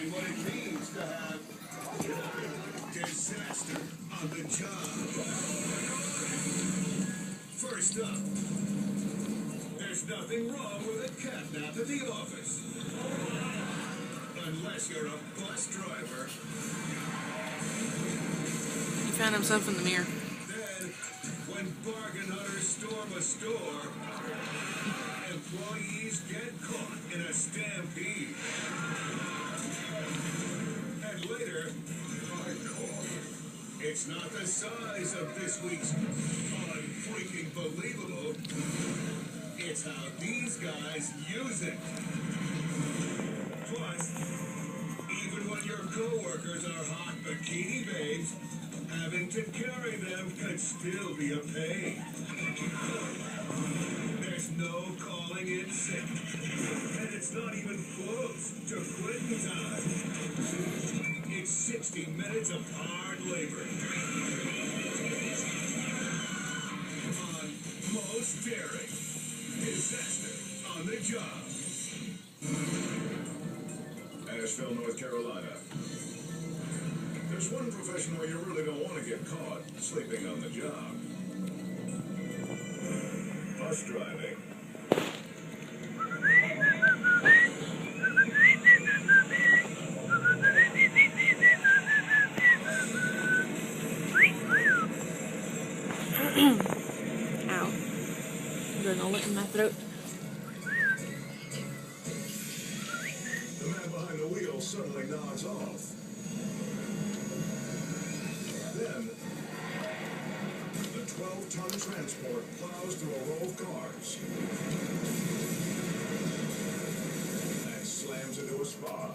define what it means to have disaster on the job. First up, there's nothing wrong with a catnap at the office. Unless you're a bus driver. He found himself in the mirror. Then, when bargain hunters storm a store, employees get caught in a stampede. And later, it's not the size of this week's unfreaking believable. It's how these guys use it. Plus, even when your co-workers are hot bikini babes, having to carry them can still be a pain. There's no calling in sick. And it's not even close to quitting time. It's 60 minutes of hard labor. On Most Daring. Disaster on the job. Asheville, North Carolina. There's one profession where you really don't want to get caught sleeping on the job. Bus driving. Ow. I'm doing a lick in my throat. The man behind the wheel suddenly nods off. Then, the 12-ton transport plows through a row of cars and slams into a spa.